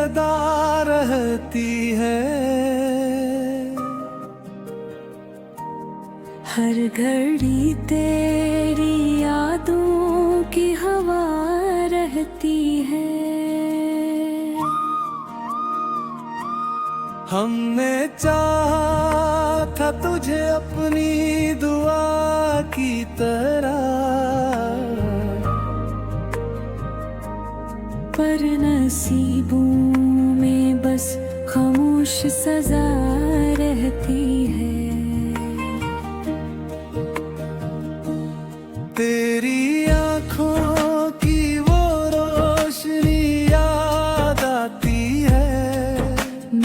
सदा रहती है। हर घड़ी तेरी यादों की हवा रहती है। हमने चाहा था तुझे अपनी दुआ की तरह, पर नसीबों में बस खामोश सजा रहती है। तेरी आँखों की वो रोशनी याद आती है।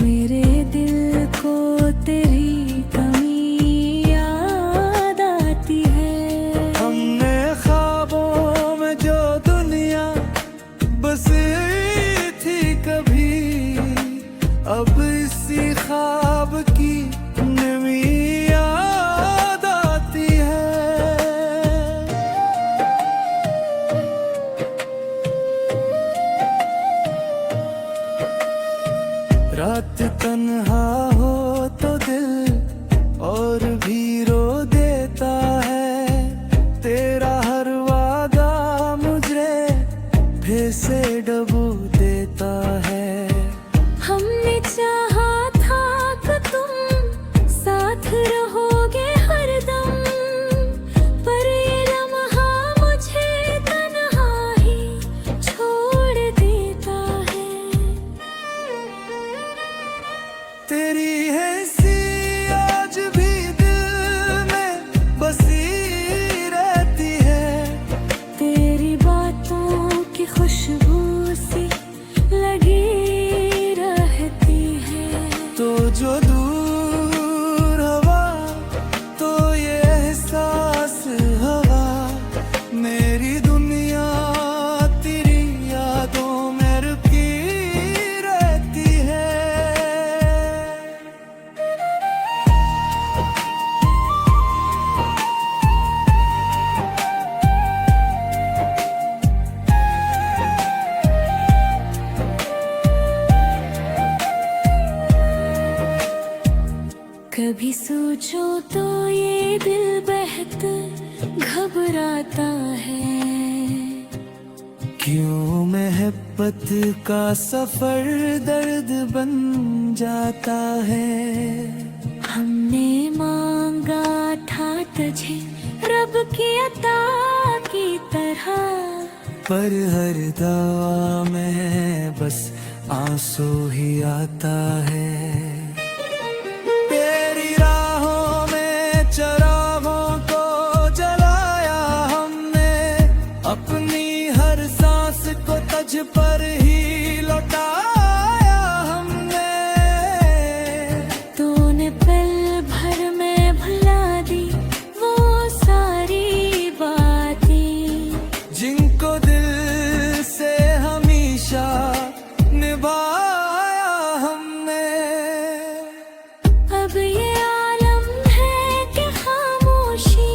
मेरे दिल को तेरी कमी याद आती है। हमने ख्वाबों में जो दुनिया बसी थी कभी, अब इसी ख्वाब की नमी याद आती है। रात तन्हा हो तो दिल और भी रो देता है। तेरा हर वादा मुझे फिर से डुबो देता है। हमने चाहा था कि तुम साथ रहोगे हरदम, पर ये लम्हा मुझे तन्हा ही छोड़ देता है। तेरी हंसी आज भी दिल में बसी रहती है। तेरी बातों की खुशबू सी लगी रहती है। तो जो दूर हवा तो ये एहसास हवा, मेरी दुनिया तेरी यादों में रुकी रहती है। कभी सोचो तो ये दिल बहत घबराता है। क्यों मोहब्बत का सफर दर्द बन जाता है। हमने मांगा था तुझे रब की अता की तरह, पर हर दवा में बस आंसू ही आता है। तेरी राहों में चरागों को जलाया हमने, अपनी हर सांस को तुझ पर ही लौटाया हमने। तूने पल भर में भुला दी वो सारी बातें, जिनको दिल से हमेशा निभाया हमने। अब ये आलम है कि खामोशी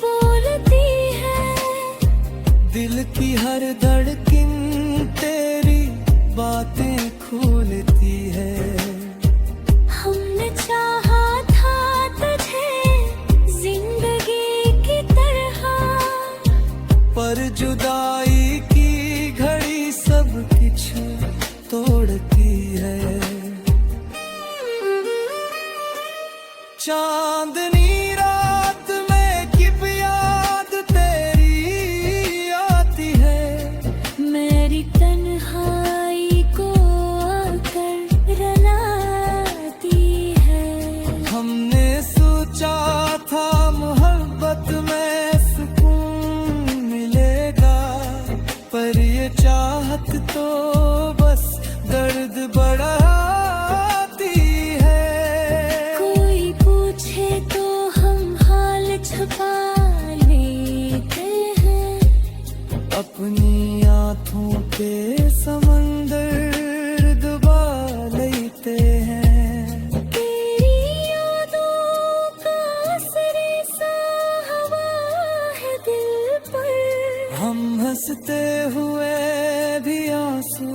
बोलती है। दिल की हर धड़कन तेरी बातें खोलती है। हमने चाहा था तुझे जिंदगी की तरह, पर जुदाई की घड़ी सब कुछ तोड़ती है। चांदनी रात में किब याद तेरी आती है। मेरी तन्हाई को आकर रुलाती है। हमने सोचा था मोहब्बत में सुकून मिलेगा, पर ये चाहत तो बस दर्द बढ़ाती है। कोई पूछे तो हम हाल छुपा लेते हैं। अपनी आँखों पे समंदर डुबा लेते हैं। तेरी यादों का असर सा हवा है दिल पर। हम हंसते हुए भी आंसू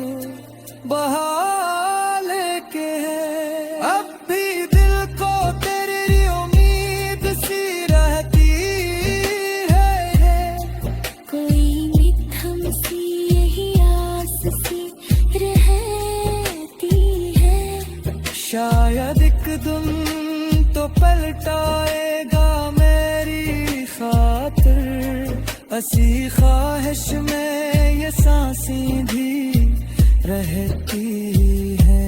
बहा लेके है। अब भी दिल को तेरी उम्मीद सी रहती है। कोई मिथम सी यही आस सी रहती है। शायद एक दिन तो पलटाएगा मेरी खातिर, हसी ख्वाहिश में ये सांसें भी रहती है।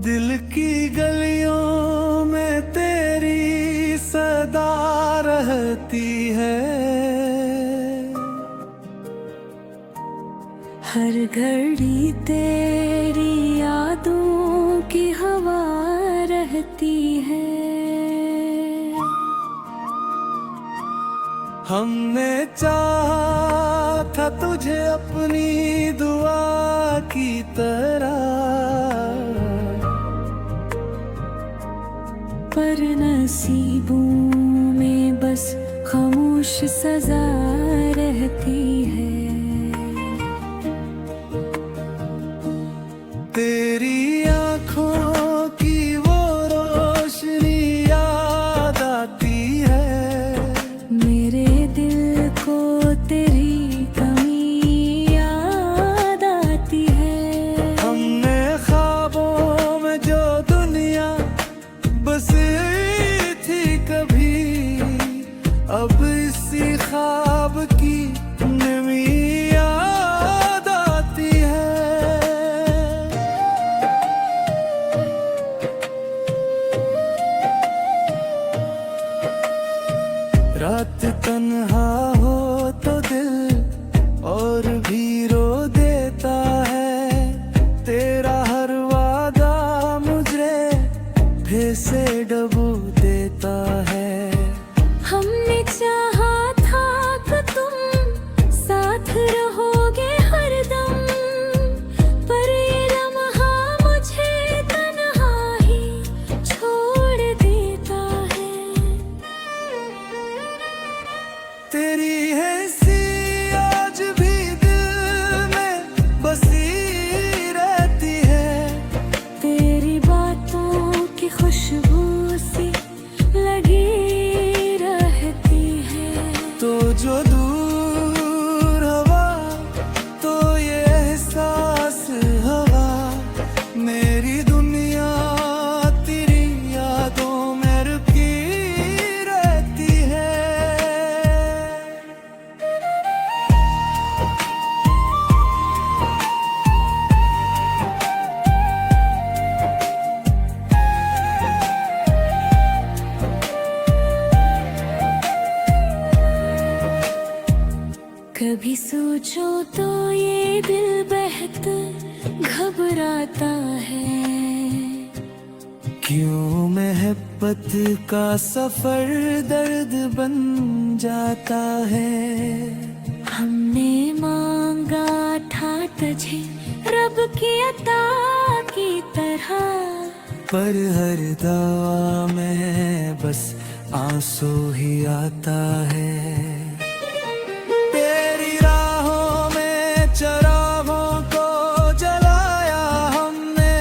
दिल की गलियों में तेरी सदा रहती है। हर घड़ी तेरी यादों की हवा रहती है। हमने चाहा था तुझे अपनी दुआ की तरह, पर नसीबों में बस खामोश सजा रहती है। तेरी आँखों की वो रोशनी याद आती है। मेरे दिल को तेरी कमी याद आती है। हमने ख्वाबों में जो दुनिया बसी थी कभी, अब इसी ख्वाब की नमी याद आती है। रात तन्हा हो तो दिल और भी रो देता है। तेरा हर वादा मुझे फिर से डबो देता है। हमने चाहा था कि तुम साथ रहोगे हरदम, पर ये लम्हा मुझे तन्हा ही छोड़ देता है। तेरी हंसी आज भी दिल में बसी रहती है। तेरी बातों की खुशबू सी लगी रहती है। तो जो दूर हवा तो ये एहसास हवा, मेरी दुनिया तेरी यादों में रुकी रहती है। कभी सोचो तो ये दिल बहक घबराता है। क्यों मोहब्बत का सफर दर्द बन जाता है। हमने मांगा था तुझे रब की अता की तरह, पर हर दवा में बस आंसू ही आता है। तेरी राहों में चरागों को जलाया हमने,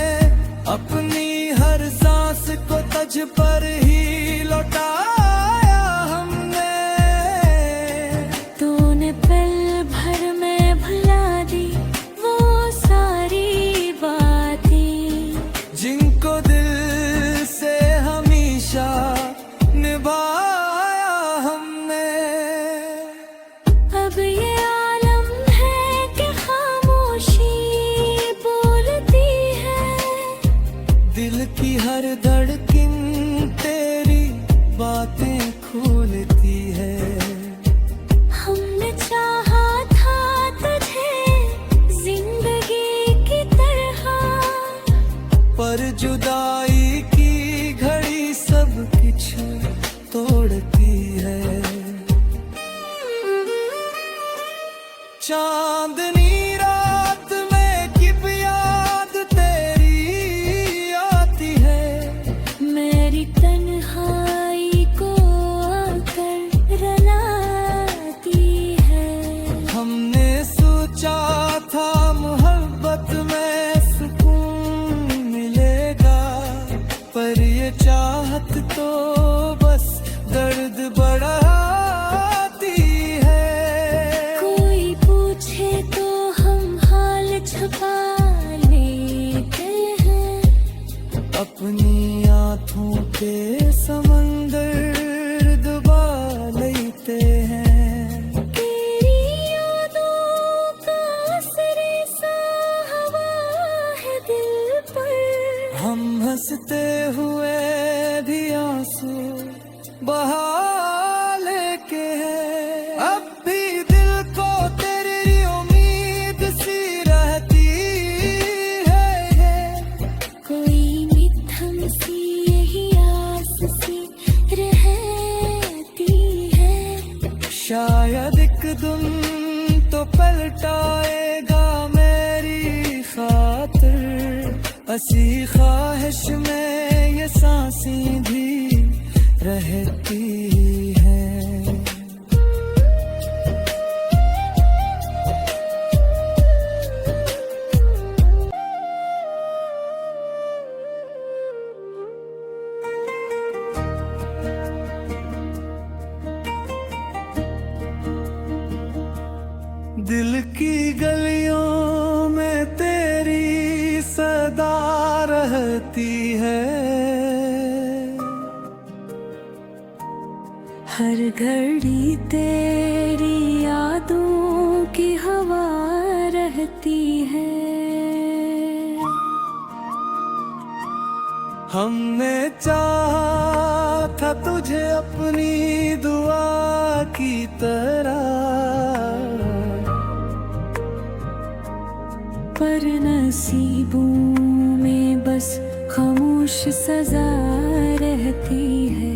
अपनी हर सांस को तुझ पर ही लौटाया हमने। तूने पल भर में भुला दी वो सारी बातें, जिनको दिल से हमेशा निभाया हमने। अब ये आलम है कि खामोशी बोलती है। दिल की हर धड़कन तेरी बातें खोलती है। हमने चाहा था तुझे जिंदगी की तरह, पर जुदाई की घड़ी सब कुछ तोड़ती है। चांदनी रात में किब याद तेरी आती है, मेरी तन्हाई को आकर रुलाती है। हमने सोचा था मोहब्बत में सुकून मिलेगा, पर ये चाहत तो बस दर्द बढ़ाती है। कोई पूछे तो हम हाल छुपा लेते हैं, अपनी आँखों के समंदर दबा लेते हैं। तेरी यादों का असरे सा हवा है दिल पर, हम हंसते हुए भी आंसू बहा लेके हैं। अब भी दिल को तेरी उम्मीद सी रहती है, कोई मिथम सी यही आस सी रहती है। शायद एक दिन तो पलटाएगा मेरी खातिर, असी ख्वाहिश में ये सांसें भी रहती है। दिल की गलियों में तेरी सदा रहती है, हर घड़ी तेरी यादों की हवा रहती है। हमने चाहा था तुझे अपनी दुआ की तरह, पर नसीबों में बस खामोश सजा रहती है।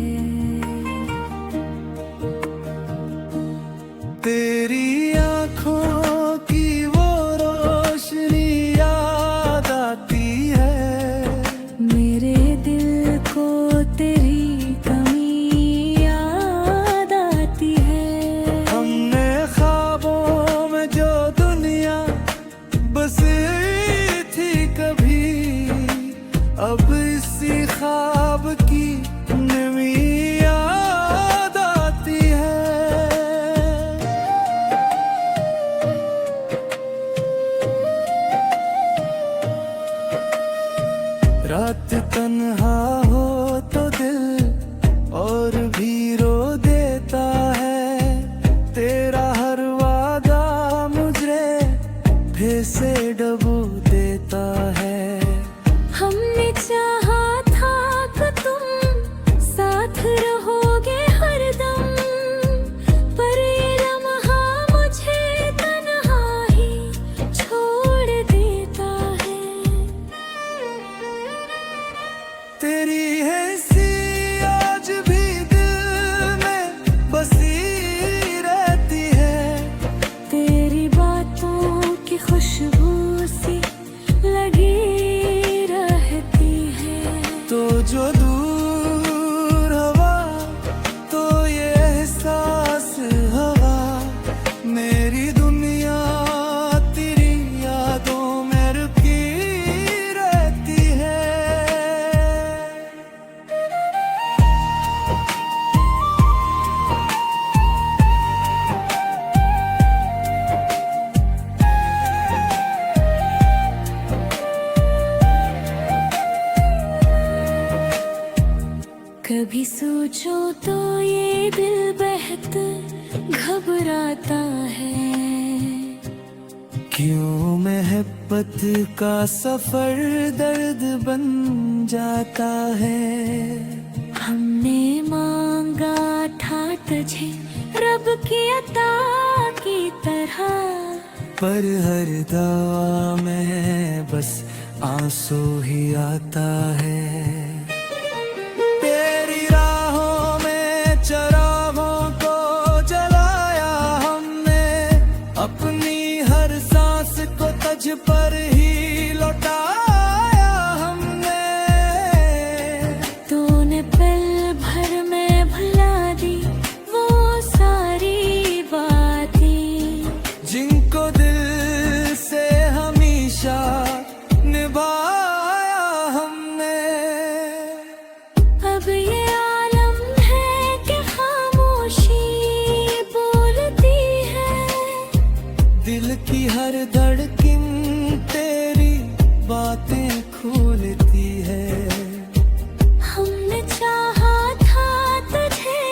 तेरी आँखों की वो रोशनी याद आती है, मेरे दिल को तेरी कमी याद आती है। हमने ख्वाबों में जो दुनिया बसी थी कभी, अब इसी ख्वाब की नमी याद आती है। रात तन्हा हो तो दिल और भी रो देता है, तेरा हर वादा मुझे फिर से डबो देता है। हमने चाहा था कि तुम साथ रहोगे हरदम, पर ये लम्हा मुझे तन्हा ही छोड़ देता है। तेरी हैसी आज भी दिल में बसी रहती है, तेरी बातों की खुशबू सी लगी रहती है। तो जो दूर हवा तो ये एहसास हवा, मेरी दुनिया तेरी यादों में रुकी रहती है। कभी सोचो तो ये दिल बेहद घबराता है, क्यों मोहब्बत का सफर दर्द बन जाता है। हमने मांगा था तुझे रब की अता की तरह, पर हर दवा में बस आंसू ही आता है। तेरी राहों में चरागों को जलाया हमने, अपनी तुझ पर ही लौटाया हमने। तूने पल भर में भुला दी वो सारी बातें, जिनको दिल से हमेशा निभाया हमने। अब ये आलम है कि खामोशी बोलती है, दिल की हर धड़कन तेरी बातें खोलती है। हमने चाहा था तुझे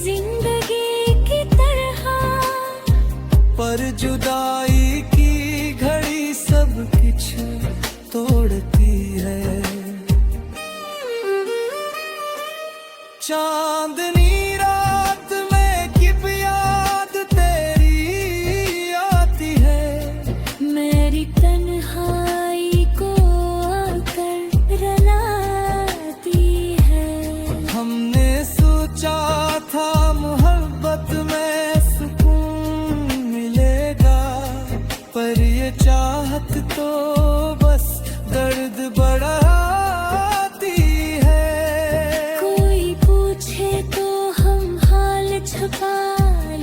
जिंदगी की तरह, पर जुदाई की घड़ी सब कुछ तोड़ती है। चांदनी रात में किब याद तेरी आती है, मेरी तन्हाई को आकर रुलाती है। हमने सोचा था मोहब्बत में सुकून मिलेगा, पर ये चाहत तो बस दर्द बढ़ाती है। कोई पूछे तो हम हाल छुपा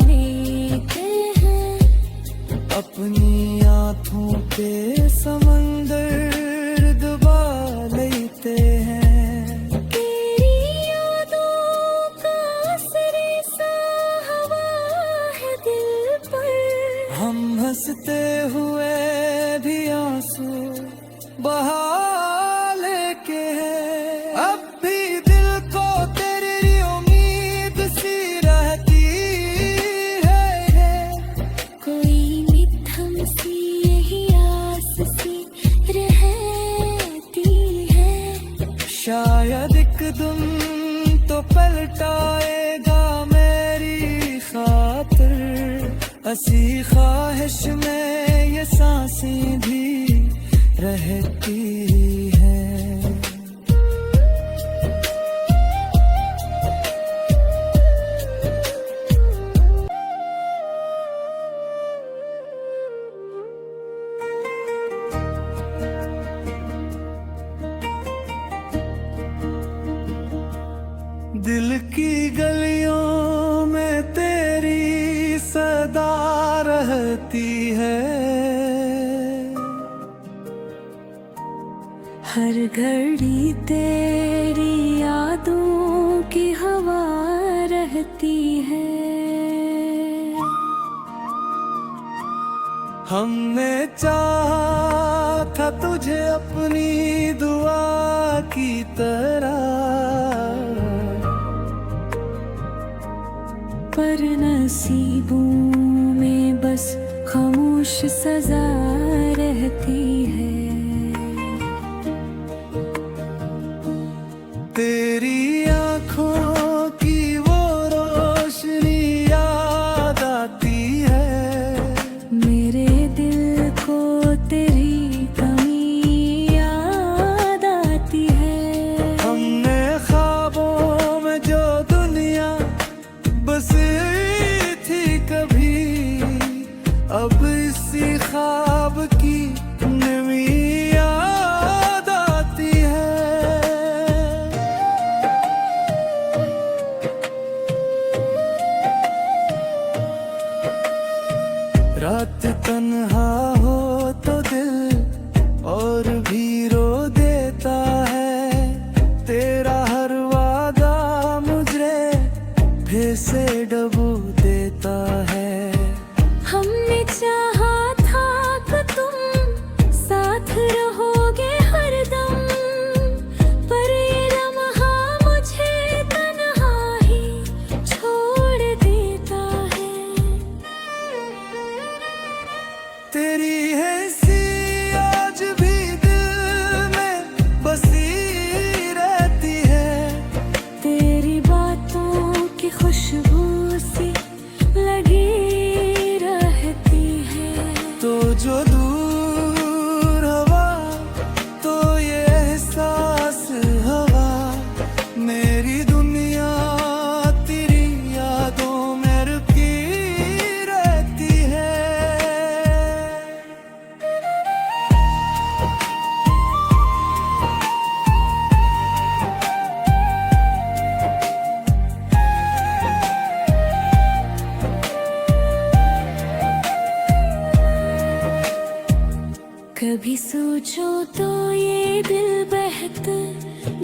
लेते हैं, अपनी आँखों पे समंदर डुबा लेते हैं। तेरी यादों का असर सा हवा है दिल पर, हम हंसते हुए भी आंसू बहा लेके हैं। अब भी दिल को तेरी उम्मीद सी रहती है। कोई मिथम सी यही आस सी रहती है। शायद एक दिन तो पलटाएगा मेरी खातिर, हसी ख्वाहिश में ये सांसें भी रहती हैं। दिल की गलियों में तेरी सदा रहती है। हर घड़ी तेरी यादों की हवा रहती है। हमने चाहा था तुझे अपनी दुआ की तरह, पर नसीबों में बस खामोश सजा रहती है। तेरी आँखों की वो रोशनी याद आती है। मेरे दिल को तेरी कमी याद आती है। हमने ख्वाबों में जो दुनिया बसी थी कभी, अब इसी ख्वाब की नमी याद आती है। रात तन्हा हो तो दिल और भी रो देता है। तेरा हर वादा मुझे फिर से डबो देता है। हमने चाहा था कि तुम साथ रहोगे हरदम, पर ये लम्हा मुझे तन्हा ही छोड़ देता है। तेरी हंसी आज भी दिल में बसी रहती है। तेरी बातों की खुशबू सी लगी रहती है। तो जो दूर हवा तो ये एहसास हवा, मेरी दुनिया तेरी यादों में रुकी रहती है। कभी सोचो तो ये दिल बहक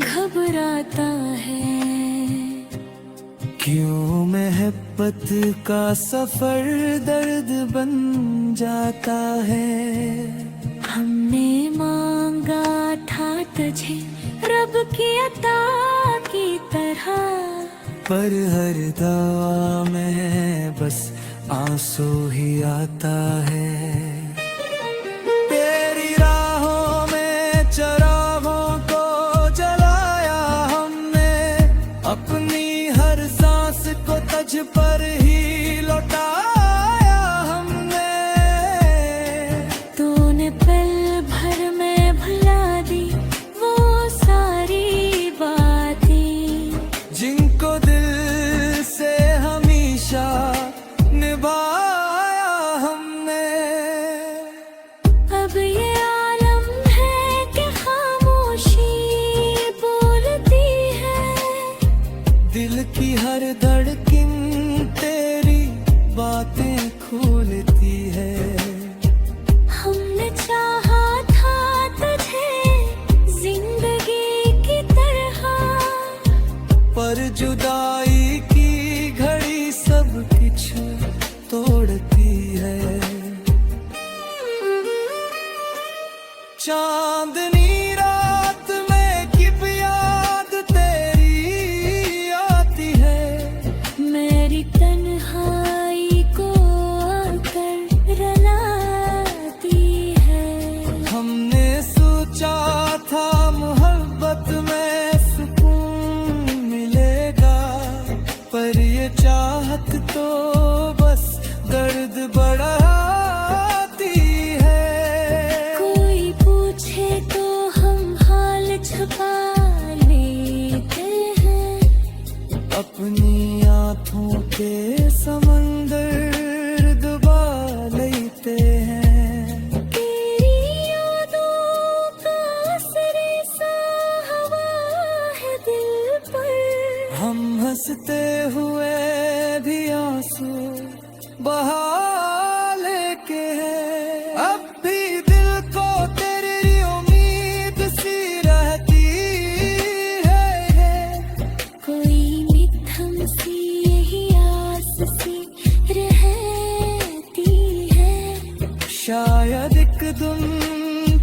घबराता है। क्यों मोहब्बत का सफर दर्द बन जाता है। हमने मांगा था तुझे रब की अता की तरह, पर हर दवा में बस आंसू ही आता है। तेरी राहों में चरागों को जलाया हमने, अपनी हर सांस को तुझ पर ही लौटाया हमने। तूने पल भर में भुला दी वो सारी बातें, जिनको दिल से हमेशा निभाया हमने। अब ये आलम है कि खामोशी बोलती है, दिल की हर धड़कन तेरी बातें खोलती है। हमने चाहा था तुझे जिंदगी की तरह, पर जुदाई की घड़ी सब कुछ तोड़ती है। चांदनी रात में किब याद तेरी आती है, मेरी तन्हाई को आकर रुलाती है। हमने सोचा था मोहब्बत में सुकून मिलेगा, पर ये चाहत तो बस दर्द बढ़ाती है। कोई पूछे तो हम हाल छुपा लेते हैं, अपनी आँखों के समंदर डुबा लेते हैं। तेरी यादों का असर सा हवा है दिल पर, हम हंसते हुए भी आंसू बहा लेके हैं। अब भी दिल को तेरी उम्मीद सी रहती है। कोई मिथम सी यही आस सी रहती है। शायद एक दिन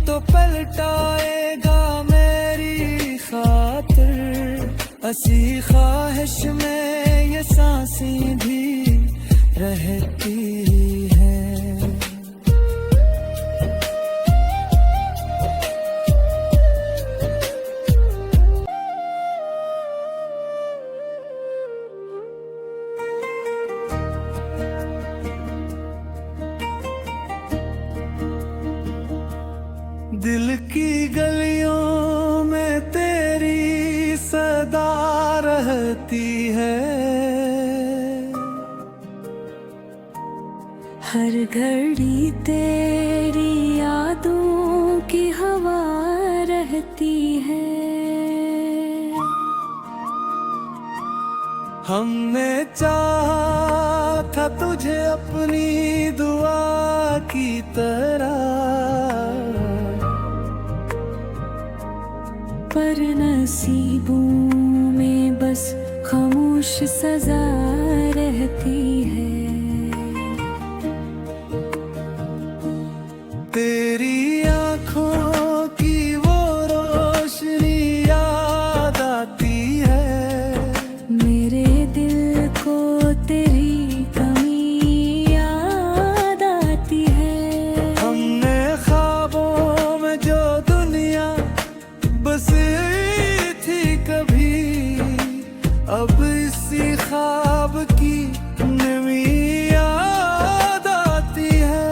तो पलटाएगा मेरी खातिर, असी ख्वाहिश में ये सांसें भी रहती है। दिल की गलियों में तेरी सदा रहती है। हर घड़ी तेरी यादों की हवा रहती है। हमने चाहा था तुझे अपनी दुआ की तरह, पर नसीबों में बस खामोश सजा रहती है। तेरी आँखों की वो रोशनी याद आती है, मेरे दिल को तेरी कमी याद आती है। हमने ख्वाबों में जो दुनिया बसी थी कभी, अब इसी ख्वाब की नमी याद आती है।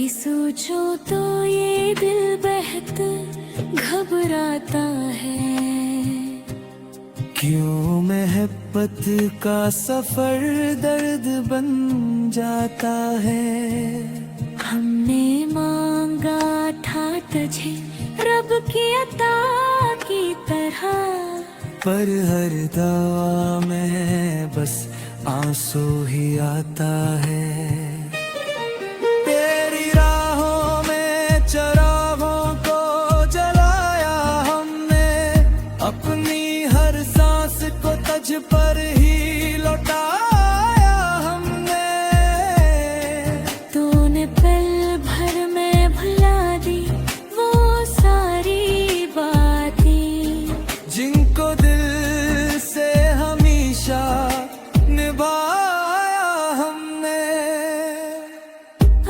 कभी सोचो तो ये दिल बहत घबराता है। क्यों मोहब्बत का सफर दर्द बन जाता है। हमने मांगा था तुझे रब की अता की तरह, पर हर दवा में बस आंसू ही आता है। तेरी राहों में चरागों को जलाया हमने, अपनी हर सांस को तज पर ही लौटाया हमने। तूने पल भर में भुला दी वो सारी बातें, जिनको दिल से हमेशा निभाया हमने।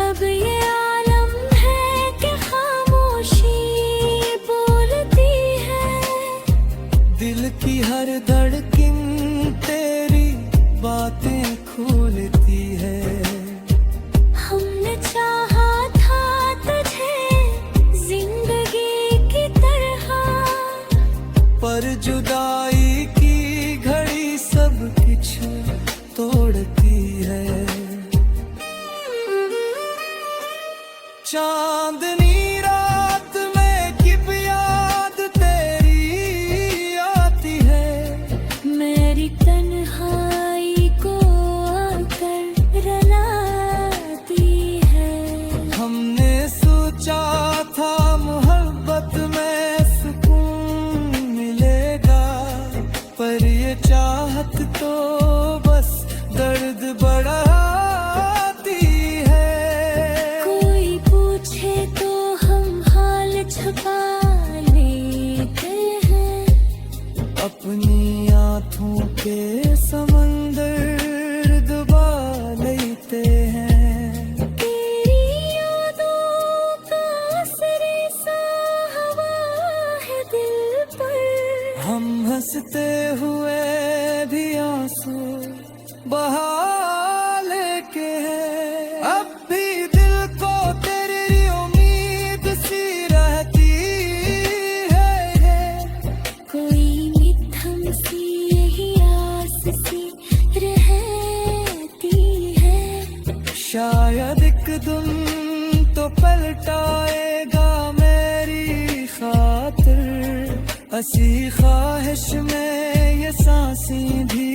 अब ये आलम है कि खामोशी बोलती है। दिल की हर धड़कन तेरी बातें खोलती है। हमने चाहा था तुझे जिंदगी की तरह, पर जुदाई की घड़ी सब कुछ तोड़ती है। चांदनी रात में किब याद तेरी आती है। मेरी तन्हाई को आकर रुलाती है। हमने सोचा था मोहब्बत में सुकून मिलेगा, पर ये चाहत तो बस दर्द बढ़ाती है। कोई पूछे तो हम हाल छुपा लेते हैं। अपनी आँखों के समंदर डुबा लेते हैं। तेरी यादों का असर सा हवा है दिल पर। हम हंसते हुए भी आंसू बहा लेके हैं। अब भी दिल को तेरी उम्मीद सी रहती है। कोई मिथम सी यही आस सी रहती है। शायद एक दिन तो पलटाएगा मेरी खातिर। ऐसी ख्वाहिश में ये सांसें भी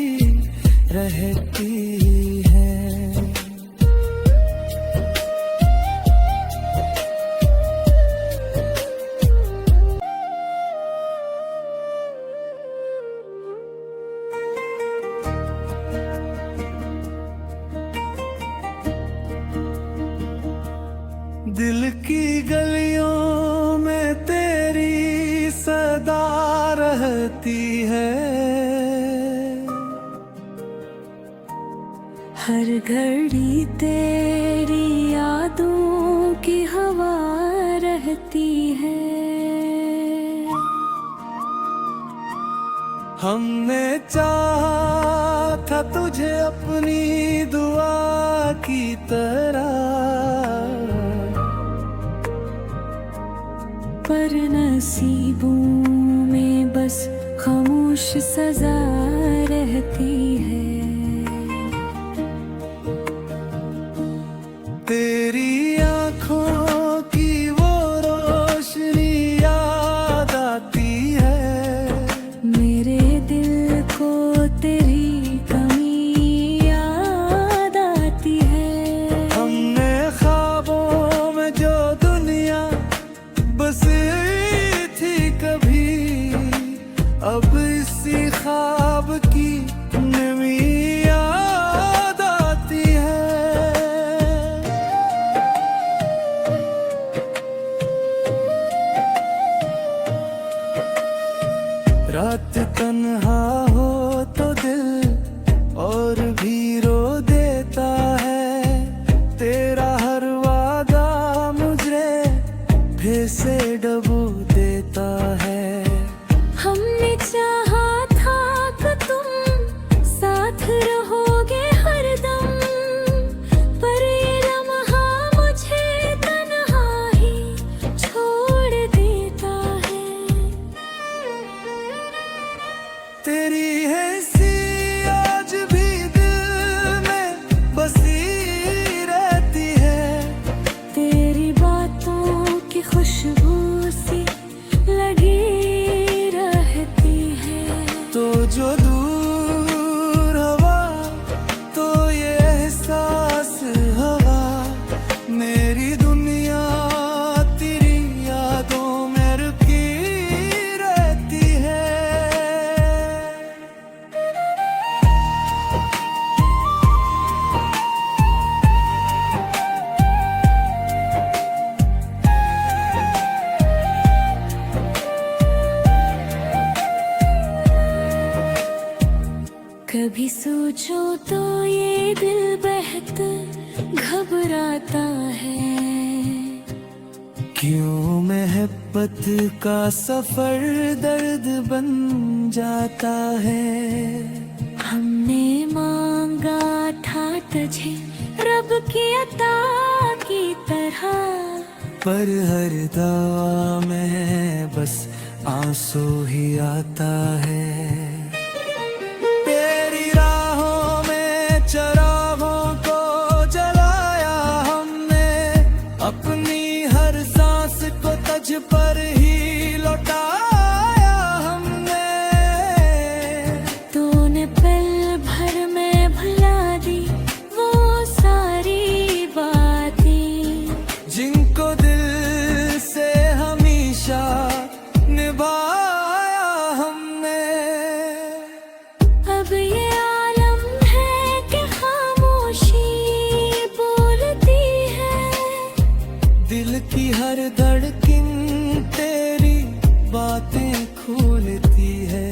रहती हैं। दिल की गलियों में तेरी सदा रहती है। हर घड़ी तेरी यादों की हवा रहती है। हमने चाहा था तुझे अपनी दुआ की तरह, पर नसीबों में बस खामोश सजा रहती है। तेरी आँखों की वो रोशनी याद आती है। मेरे दिल को तेरी कमी याद आती है। हमने ख्वाबों में जो दुनिया बसी थी कभी, अब इसी ख्वाब की नमी याद आती है। रात तन्हा हो तो दिल और भी रो देता है। तेरा हर वादा मुझे फिर से डबो देता है। हमने चाहा था कि तुम साथ रहोगे हरदम, पर ये लम्हा मुझे कभी सोचो तो ये दिल बहत घबराता है। क्यों मोहब्बत का सफर दर्द बन जाता है। हमने मांगा था तुझे रब की अता की तरह, पर हर दवा में बस आंसू ही आता है। तेरी राहों में चरागों को जलाया हमने, अपनी हर सांस को तज पर ही लौटाया हमने। तूने पल भर में भुला दी वो सारी बातें, जिनको दिल से हमेशा निभाया हमने। अब ये आलम है कि खामोशी बोलती है, दिल की हर धड़कन तेरी बातें खोलती है।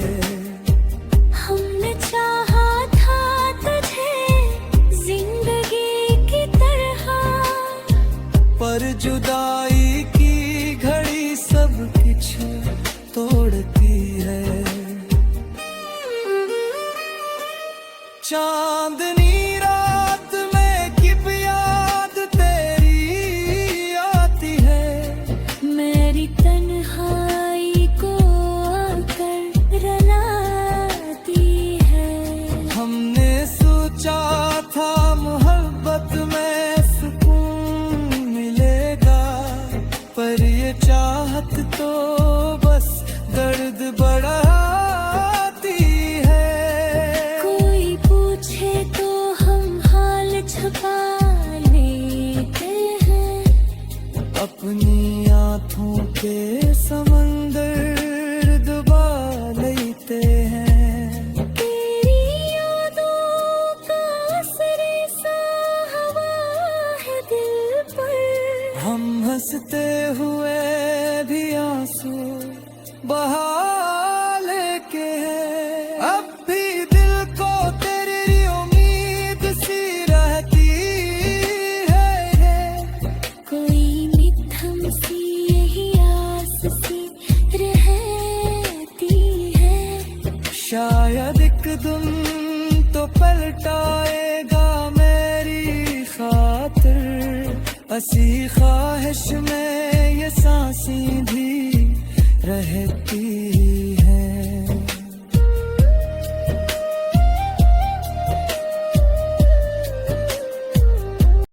हमने चाहा था तुझे जिंदगी की तरह, पर जुदाई की घड़ी सब कुछ तोड़ती है। चांदनी रात में किब याद तेरी आती है, मेरी तन्हाई को आकर रुलाती है। हमने सोचा था मोहब्बत में सुकून मिलेगा, पर ये चाहत तो बस दर्द बढ़ाती है। कोई पूछे तो हम हाल छुपा लेते हैं, अपनी आँखों के समंदर डुबा लेते हैं। तेरी यादों का असर सा हवा है दिल पर, हम हंसते हुए भी आंसू बहा लेके हैं। अब भी दिल को तेरी उम्मीद सी रहती है। कोई मिथम सी यही आस सी रहती है। शायद एक दिन तो पलटाएगा मेरी खातिर, असी ख्वाहिश में ये सांसें भी रहती